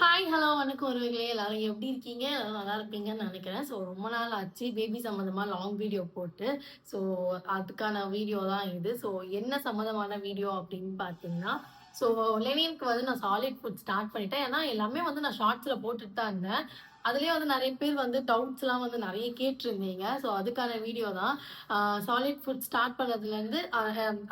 Hi, hello, வணக்கம் உறவுகளே! எல்லாரும் எப்படி இருக்கீங்க? எல்லாரும் நல்லா இருப்பீங்கன்னு நெனைக்கிறேன். ஸோ ரொம்ப நாள் ஆச்சு பேபி சம்மந்தமா லாங் வீடியோ போட்டு. ஸோ அதுக்கான வீடியோ தான் இது. ஸோ என்ன சம்மந்தமான வீடியோ அப்படின்னு பார்த்தீங்கன்னா, ஸோ லெனினுக்கு வந்து நான் சாலிட் ஃபுட் ஸ்டார்ட் பண்ணிட்டேன். ஏன்னா எல்லாமே வந்து நான் ஷார்ட்ஸ்ல போட்டுட்டு தான் இருந்தேன். அதிலேயே வந்து நெறைய பேர் வந்து டவுட்ஸ்லாம் வந்து நெறைய கேட்டிருந்தீங்க. ஸோ அதுக்கான வீடியோ தான். சாலிட் ஃபுட் ஸ்டார்ட் பண்ணதுலேருந்து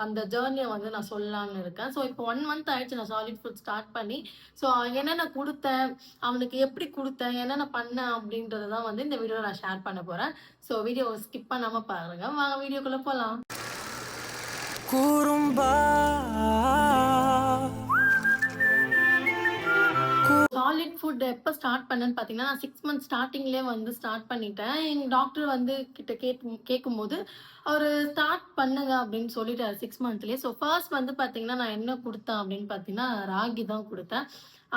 அந்த ஜர்னிய வந்து நான் சொல்லலான்னு இருக்கேன். ஸோ இப்போ 1 மந்த் ஆயிடுச்சு நான் சாலிட் ஃபுட் ஸ்டார்ட் பண்ணி. ஸோ என்னென்ன குடுத்தேன், அவனுக்கு எப்படி குடுத்தேன், என்னென்ன பண்ணேன் அப்படின்றத தான் வந்து இந்த வீடியோல நான் ஷேர் பண்ண போறேன். ஸோ வீடியோவ ஸ்கிப் பண்ணாம பாருங்க. வாங்க வீடியோக்குள்ள போலாம். குறும்பா சாலிட் ஃபுட் எப்போ ஸ்டார்ட் பண்ணேன்னு பார்த்தீங்கன்னா, நான் 6 மந்த்ஸ் ஸ்டார்ட்டிங்லேயே வந்து ஸ்டார்ட் பண்ணிட்டேன். எங்க டாக்டர் வந்து கிட்ட கேட்கும்போது, அவரு ஸ்டார்ட் பண்ணுங்க அப்படின்னு சொல்லிட்டாரு 6 மந்த்லயே. ஸோ ஃபர்ஸ்ட் வந்து பார்த்தீங்கன்னா, நான் என்ன குடுத்தேன் அப்படின்னு பார்த்தீங்கன்னா, ராகி தான் குடுத்தேன்.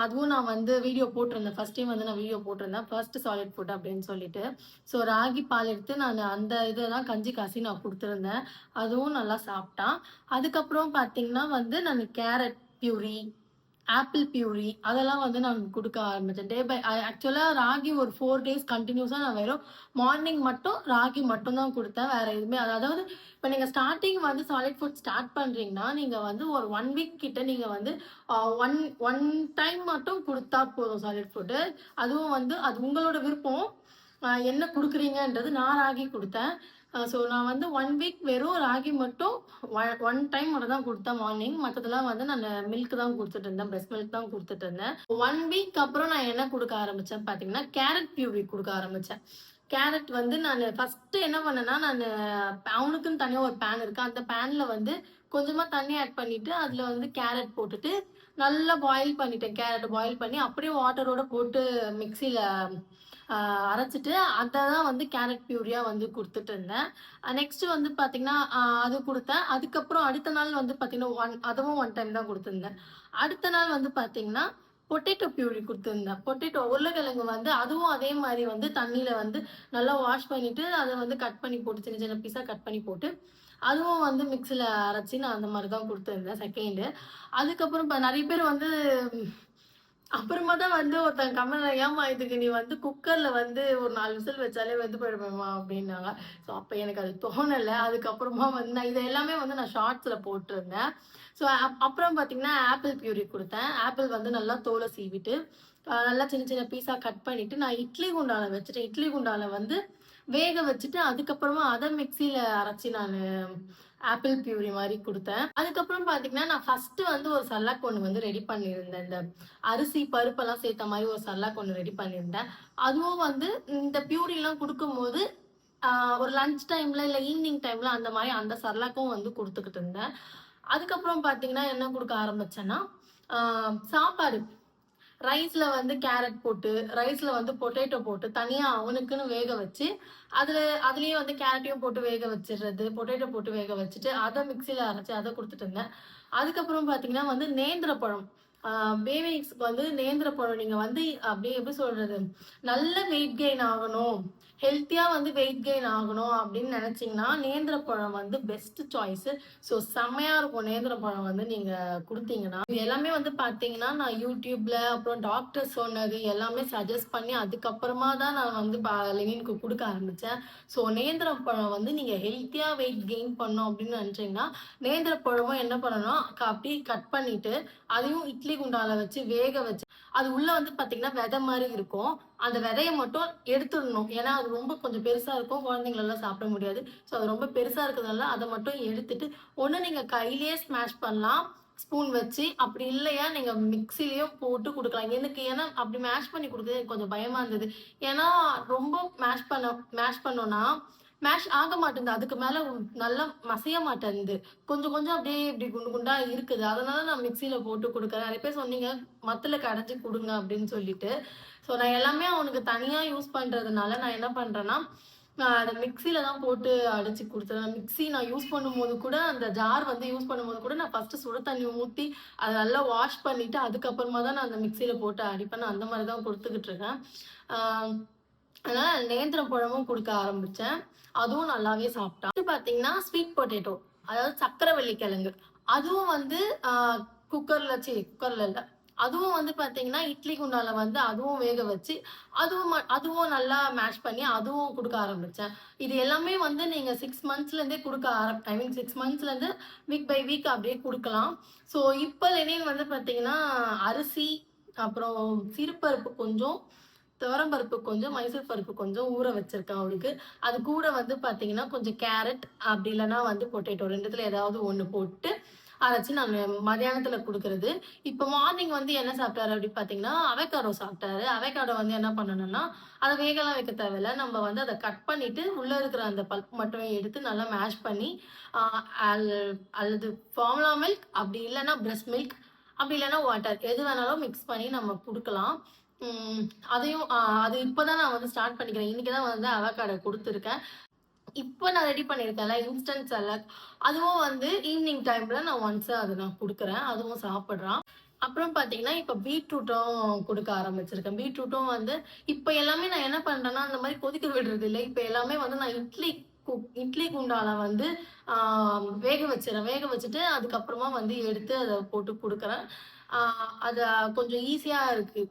அதுவும் நான் வந்து வீடியோ போட்டிருந்தேன். ஃபர்ஸ்ட் டைம் வந்து நான் வீடியோ போட்டிருந்தேன். ஃபர்ஸ்ட் சாலிட் ஃபுட் அப்படின்னு சொல்லிட்டு. ஸோ ராகி பால் எடுத்து நான் அந்த இத தான் கஞ்சி காய்ச்சி நான் குடுத்துருந்தேன். அதுவும் நல்லா சாப்பிட்டான். அதுக்கப்புறம் பார்த்தீங்கன்னா வந்து நான் கேரட் பியூரி, ஆப்பிள் பியூரி அதெல்லாம் வந்து நான் குடுக்க ஆரம்பிச்சேன். டே பை ஆக்சுவலா ராகி ஒரு 4 டேஸ் கன்டினியூஸா நான் வெறும் மார்னிங் மட்டும் ராகி மட்டும் தான் குடுத்தேன். வேற எதுவுமே அதாவது இப்ப நீங்க ஸ்டார்ட்டிங் வந்து சாலிட் ஃபுட் ஸ்டார்ட் பண்றீங்கன்னா, நீங்க வந்து ஒரு 1 வீக் கிட்ட நீங்க வந்து ஒன் ஒன் டைம் மட்டும் குடுத்தா போதும் சாலிட் ஃபுட். அதுவும் வந்து அது உங்களோட விருப்பம். என்ன குடுக்குறீங்கன்றது நான் ராகி குடுத்தேன். ஸோ நான் வந்து 1 வீக் வெறும் ராகி மட்டும் ஒன் டைம் மட்டும் தான் குடுத்தேன் மார்னிங். மத்ததெல்லாம் வந்து நானு மில்க் தான் குடுத்துட்டு இருந்தேன். பிரஸ்ட் மில்க் தான் குடுத்துட்டு இருந்தேன். 1 வீக் அப்புறம் நான் என்ன குடுக்க ஆரம்பிச்சேன்னு பார்த்தீங்கன்னா, கேரட் பியூரி குடுக்க ஆரம்பிச்சேன். கேரட் வந்து நானு ஃபர்ஸ்ட்டு என்ன பண்ணேன்னா, அவனுக்குன்னு தனியா ஒரு பேன் இருக்கு. அந்த பேன்ல வந்து கொஞ்சமா தண்ணி ஆட் பண்ணிட்டு, அதுல வந்து கேரட் போட்டுட்டு, நல்லா பாயில் பண்ணிட்டேன். கேரட் பாயில் பண்ணி, அப்படியே வாட்டரோட போட்டு மிக்ஸில அரைச்சுட்டு, அத தான் வந்து கேரட் பியூரியா வந்து குடுத்துட்டு இருந்தேன். நெக்ஸ்ட் வந்து பார்த்தீங்கன்னா, அது குடுத்தேன். அதுக்கப்புறம் அடுத்த நாள் வந்து பார்த்தீங்கன்னா, அதுவும் 1 டைம் தான் குடுத்துருந்தேன். அடுத்த நாள் வந்து பார்த்தீங்கன்னா, பொட்டேட்டோ பியூரி குடுத்துருந்தேன். பொட்டேட்டோ உருளைக்கிழங்கு வந்து அதுவும் அதே மாரி வந்து தண்ணீல வந்து நல்லா வாஷ் பண்ணிட்டு, அத வந்து கட் பண்ணி போட்டு சின்ன சின்ன பீஸா கட் பண்ணி போட்டு, அதுவும் வந்து மிக்ஸில அரைச்சு நான் அந்த மாரி தான் குடுத்துருந்தேன் செகண்டு. அதுக்கப்புறம் நெறைய பேர் வந்து அப்புறமா தான் வந்து ஒருத்தங்க கமெண்ட்ல, "ஏம்மா இதுக்கு நீ வந்து குக்கர்ல வந்து ஒரு 4 விசில் வச்சாலே வெந்து போயிடுமேம்மா" அப்படின்னாங்க. ஸோ அப்ப எனக்கு அது தோணல. அதுக்கப்புறமா வந்து நான் இது எல்லாமே வந்து நான் ஷார்ட்ஸ்ல போட்டிருந்தேன். ஸோ அப்புறம் பார்த்தீங்கன்னா, ஆப்பிள் பியூரி குடுத்தேன். ஆப்பிள் வந்து நல்லா தோல சீவிட்டு, நல்லா சின்ன சின்ன பீஸா கட் பண்ணிட்டு, நான் இட்லி குண்டான்ல வச்சுட்டேன். இட்லி குண்டான்ல வந்து வேக வச்சுட்டு, அதுக்கப்புறமா அத மிக்ஸியில அரைச்சு நானு ஆப்பிள் பியூரி மாரி குடுத்தேன். அதுக்கப்புறம் பார்த்தீங்கன்னா, நான் ஃபர்ஸ்ட்டு வந்து ஒரு சர்லாக் ஒண்ணு வந்து ரெடி பண்ணியிருந்தேன். இந்த அரிசி, பருப்பெல்லாம் சேர்த்த மாரி ஒரு சர்லாக் ஒண்ணு ரெடி பண்ணியிருந்தேன். அதுவும் வந்து இந்த பியூரிலாம் குடுக்கும்போது, ஆ ஒரு லஞ்ச் டைம்ல, இல்ல ஈவினிங் டைம்ல அந்த மாரி அந்த சர்லாக்கும் வந்து குடுத்துக்கிட்டு இருந்தேன். அதுக்கப்புறம் பார்த்தீங்கன்னா, என்ன குடுக்க ஆரம்பிச்சேன்னா, ஆ சாப்பாடு. ரைஸ்ல வந்து கேரட் போட்டு, ரைஸ்ல வந்து பொட்டேட்டோ போட்டு, தனியா அவனுக்குன்னு வேக வச்சு, அதுலயே வந்து கேரட்டையும் போட்டு வேக வச்சுர்றது. பொட்டேட்டோ போட்டு வேக வச்சுட்டு, அத மிக்ஸில அரைச்சு அத குடுத்துட்டு இருந்தேன். அதுக்கப்புறம் பார்த்தீங்கன்னா வந்து நேந்திர பழம். ஆ பேபிஸ்க்கு வந்து நேந்திர பழம் நீங்க வந்து அப்படியே எப்படி சொல்றது? நல்ல வெயிட் கெயின் ஆகணும், ஹெல்த்தியா வந்து வெயிட் கெயின் ஆகணும் அப்படின்னு நெனச்சீங்கன்னா, நேந்திர பழம் வந்து பெஸ்ட் சாய்ஸு. ஸோ செம்மையா இருக்கும் நேந்திர பழம் வந்து நீங்க குடுத்தீங்கன்னா. இது எல்லாமே வந்து பார்த்தீங்கன்னா, நான் YouTubeல அப்புறம் டாக்டர் சொன்னது எல்லாமே சஜெஸ்ட் பண்ணி, அதுக்கப்புறமா தான் நான் வந்து லெனினுக்கு குடுக்க ஆரம்பிச்சேன். ஸோ நேந்திர பழம் வந்து நீங்க ஹெல்த்தியா வெயிட் கெயின் பண்ணணும் அப்படின்னு நெனச்சீங்கன்னா, நேந்திர பழமும் என்ன பண்ணணும்னா, அப்படியே கட் பண்ணிட்டு, அதையும் இட்லி குண்டான்ல வச்சு வேக வச்சு அது உள்ள வந்து பார்த்தீங்கன்னா, விதை மாரி இருக்கும். அந்த விதைய மட்டும் எடுத்துடணும். ஏன்னா, அது ரொம்ப கொஞ்சம் பெருசா இருக்கும். குழந்தைங்களால சாப்பிட முடியாது. ஸோ, அது ரொம்ப பெருசா இருக்கிறதுனால அத மட்டும் எடுத்துட்டு, ஒண்ணு நீங்க கையிலேயே ஸ்மாஷ் பண்ணலாம். ஸ்பூன் வச்சு. அப்படி இல்லையா, நீங்க மிக்ஸிலயும் போட்டு குடுக்கலாம். ஏன்னா அப்படி மேஷ் பண்ணி குடுக்குறது எனக்கு கொஞ்சம் பயமா இருந்தது. ஏன்னா, ரொம்ப மேஷ் பண்ணோம்னா, மேஷ் ஆக மாட்டேங்குது. அதுக்கு மேல நல்லா மசிய மாட்டேன்து. கொஞ்சம் கொஞ்சம் அப்படியே இப்படி குண்டு குண்டா இருக்குது. அதனால நான் மிக்ஸில போட்டு குடுக்குறேன். நெறைய பேர் சொன்னீங்க, மத்துல கடைஞ்சு குடுங்க அப்படின்னு சொல்லிட்டு. ஸோ நான் எல்லாமே அவனுக்கு தனியா யூஸ் பண்றதுனால, நான் என்ன பண்றேன்னா, நான் அத மிக்ஸில தான் போட்டு அடிச்சு குடுத்துருவேன். மிக்ஸி நான் யூஸ் பண்ணும்போது கூட, அந்த ஜார் வந்து யூஸ் பண்ணும்போது கூட, நான் ஃபர்ஸ்ட்டு சுடு தண்ணி ஊத்தி, அத நல்லா வாஷ் பண்ணிட்டு, அதுக்கப்புறமா தான் நான் அந்த மிக்ஸில போட்டு அடிப்பேன். நான் அந்த மாரி தான் குடுத்துக்கிட்டு இருக்கேன். ஆ அதனால நேந்திரம் பழமும் குடுக்க ஆரம்பிச்சேன். அதுவும் நல்லாவே சாப்பிட்டான். அடுத்து பார்த்தீங்கன்னா, ஸ்வீட் பொட்டேட்டோ. அதாவது சர்க்கரைவள்ளி கிழங்கு. அதுவும் வந்து குக்கர்ல இல்ல. அதுவும் வந்து பார்த்தீங்கன்னா, இட்லி குண்டான்ல வந்து அதுவும் வேக வச்சு, அதுவும் நல்லா மேஷ் பண்ணி அதுவும் குடுக்க ஆரம்பிச்சேன். இது எல்லாமே வந்து நீங்க 6 மந்த்ஸ்லேருந்தே குடுக்க ஐ மீன் 6 மந்த்ஸ்லேருந்து வீக் பை வீக் அப்படியே குடுக்கலாம். ஸோ இப்ப லெனின் வந்து பார்த்தீங்கன்னா, அரிசி, அப்புறம் சிறுபருப்பு கொஞ்சம், துவரம்பருப்பு கொஞ்சம், மைசூர் பருப்பு கொஞ்சம் ஊற வச்சிருக்கேன் அவளுக்கு. அது கூட வந்து பார்த்தீங்கன்னா, கொஞ்சம் கேரட் அப்படி இல்லன்னா வந்து பொட்டேட்டோ 2த்துல ஏதாவது ஒண்ணு போட்டு அரைச்சு நானு மதியானத்துல குடுக்குறது. இப்ப மார்னிங் வந்து என்ன சாப்பிட்டாரு அப்படி பார்த்தீங்கன்னா, அவகேடோ சாப்பிட்டாரு. அவகேடோ வந்து என்ன பண்ணணும்னா, அத வேகலாம் வைக்க தேவையில்ல. நம்ம வந்து அத கட் பண்ணிட்டு, உள்ள இருக்கிற அந்த பல்ப் மட்டும் எடுத்து நல்லா மேஷ் பண்ணி, அ அல் அல்லது ஃபார்முலா மில்க் அப்படி இல்லன்னா பிரஸ்ட் மில்க் அப்படி இல்லன்னா வாட்டர் எது வேணாலும் மிக்ஸ் பண்ணி நம்ம குடுக்கலாம். ம் அதையும் அது இப்ப தான் நான் வந்து ஸ்டார்ட் பண்ணிக்கிறேன். இன்னைக்கு தான் வந்து அவகாடோ குடுத்துருக்கேன். இப்ப நான் ரெடி பண்ணியிருக்கேன்ல இன்ஸ்டன்ட் சலாட், அதுவும் வந்து ஈவினிங் டைம்ல நான் ஒன்ஸ் அத நான் குடுக்குறேன். அதுவும் சாப்பிடுறான். அப்புறம் பார்த்தீங்கன்னா, இப்ப பீட்ரூட்டும் குடுக்க ஆரம்பிச்சிருக்கேன். பீட்ரூட்டும் வந்து இப்ப எல்லாமே நான் என்ன பண்றேன்னா, அந்த மாரி கொதிக்க விடுறது இல்ல. இப்ப எல்லாமே வந்து நான் இட்லி குண்டால வந்து ஆ வேக வச்சுர்றேன். வேக வச்சுட்டு அதுக்கப்புறமா வந்து எடுத்து அத போட்டு குடுக்குறேன். ஆ அது கொஞ்சம் ஈஸியா இருக்கு.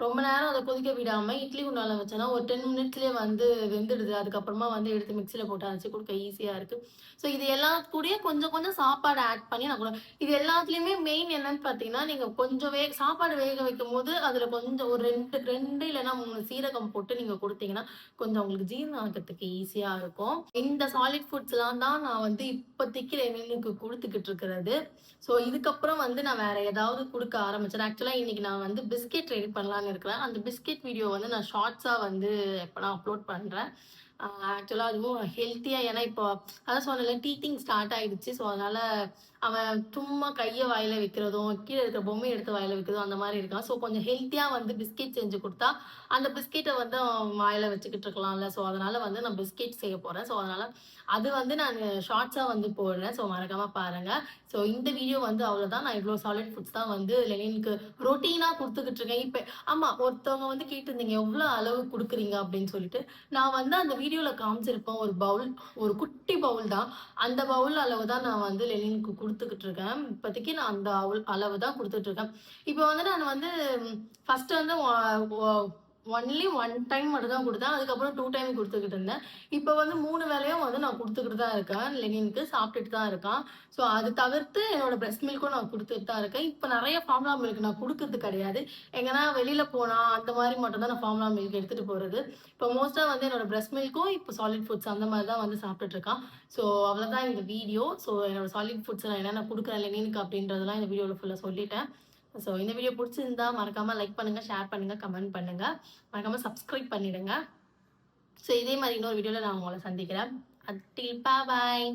ரொம்ப நேரம் அத கொதிக்க விடாம இட்லி குண்டான்ல வச்சேன்னா, ஒரு 10 மினிட்ஸ்லயே வந்து வெந்துடுது. அதுக்கப்புறமா வந்து எடுத்து மிக்ஸில போட்டு அரைச்சு குடுக்க ஈஸியா இருக்கு. ஸோ இது எல்லா கூடயும் கொஞ்சம் கொஞ்சம் சாப்பாடு ஆட் பண்ணி நான் இது எல்லாத்துலயுமே மெயின் என்னன்னு பார்த்தீங்கன்னா, நீங்க கொஞ்சம் சாப்பாடு வேக வைக்கும்போது, அதுல கொஞ்சம் ஒரு 2 இல்லன்னா 3 சீரகம் போட்டு நீங்க குடுத்தீங்கன்னா, கொஞ்சம் உங்களுக்கு ஜீரணம் ஆகறதுக்கு ஈஸியா இருக்கும். இந்த சாலிட் ஃபுட்ஸ்லாம் தான் நான் வந்து இப்போதைக்கு ரெனினுக்கு குடுத்துக்கிட்டு இருக்கிறது. ஸோ இதுக்கப்புறம் வந்து நான் வேற ஏதாவது குடுக்க ஆரம்பிச்சேன். ஆக்சுவலா இன்னைக்கு நான் வந்து பிஸ்கெட் ரெடி பண்ணலான்னு இருக்கிறேன். அந்த பிஸ்கெட் வீடியோ வந்து நான் ஷார்ட்ஸா வந்து எப்பனா அப்லோட் பண்றேன். ஆக்சுவலா அதுவும் ஹெல்த்தியா ஏன்னா இப்போ அதான் சொன்னேன்ல டீத்திங் ஸ்டார்ட் ஆயிடுச்சு. ஸோ அதனால அவன் சும்மா கைய வாயில வைக்கிறதும், கீழ இருக்கிற பொம்மைய எடுத்து வாயில வைக்கிறதும் அந்த மாரி இருக்கான். ஸோ கொஞ்சம் ஹெல்த்தியா வந்து பிஸ்கெட் செஞ்சு குடுத்தா, அந்த பிஸ்கெட்ட வந்து அவன் வாயில வச்சுக்கிட்டு இருக்கலாம்ல. ஸோ அதனால வந்து நான் பிஸ்கெட் செய்ய போறேன். ஸோ அதனால அது வந்து நானு ஷார்ட்ஸா வந்து போடுறேன். ஸோ மறக்காம பாருங்க. ஸோ இந்த வீடியோ வந்து அவ்வளோதான். நான் இவ்ளோ சாலிட் ஃபுட்ஸ் தான் வந்து லெனினுக்கு ரொட்டீனா குடுத்துக்கிட்டு இருக்கேன். இப்ப ஆமா ஒருத்தவங்க வந்து கேட்டிருந்தீங்க, "எவ்ளோ அளவு குடுக்குறீங்க?" அப்படின்னு சொல்லிட்டு. நான் வந்து அந்த வீடியோல காமிச்சிருப்பேன் ஒரு பவுல், ஒரு குட்டி பவுல் தான். அந்த பவுல் அளவு தான் நான் வந்து லெனினுக்கு குடுத்துக்கிட்டு இருக்கேன். இப்போதைக்கு நான் அந்த அளவு தான் குடுத்துட்டு இருக்கேன். இப்போ வந்து நான் வந்து ஃபர்ஸ்ட் வந்து ஒ ஒ ஒன்லி 1 டைம் மட்டும் தான் குடுத்தேன். அதுக்கப்புறம் 2 டைம் குடுத்துக்கிட்டு இருந்தேன். இப்போ வந்து 3 வேளையும் வந்து நான் குடுத்துக்கிட்டு தான் இருக்கேன். லெனினுக்கு சாப்பிட்டுட்டு தான் இருக்கான். ஸோ அது தவிர்த்து என்னோட பிரஸ்ட் மில்க்கும் நான் குடுத்துட்டு தான் இருக்கேன். இப்ப நெறைய ஃபார்முலா மில்க் நான் குடுக்கறது கிடையாது. எங்கன்னா வெளில போனா அந்த மாரி மட்டும் தான் நான் ஃபார்முலா மில்க் எடுத்துட்டு போறது. இப்போ மோஸ்ட்டா வந்து என்னோட பிரஸ்ட் மில்க்கும் இப்போ சாலிட் ஃபுட்ஸ் அந்த மாரி தான் வந்து சாப்பிட்டுட்டு இருக்கான். ஸோ அவ்வளோதான் இந்த வீடியோ. ஸோ என்னோட சாலிட் ஃபுட்ஸ் நான் என்னென்ன குடுக்குறேன் லெனினுக்கு அப்படின்றதெல்லாம் இந்த வீடியோல ஃபுல்லா சொல்லிட்டேன். ஸோ இந்த வீடியோ புடிச்சிருந்தா மறக்காம லைக் பண்ணுங்க, ஷேர் பண்ணுங்க, கமெண்ட் பண்ணுங்க. மறக்காம சப்ஸ்கிரைப் பண்ணிடுங்க. ஸோ இதே மாரி இன்னொரு வீடியோல நான் உங்கள சந்திக்கிறேன். அன்டில் பாய்.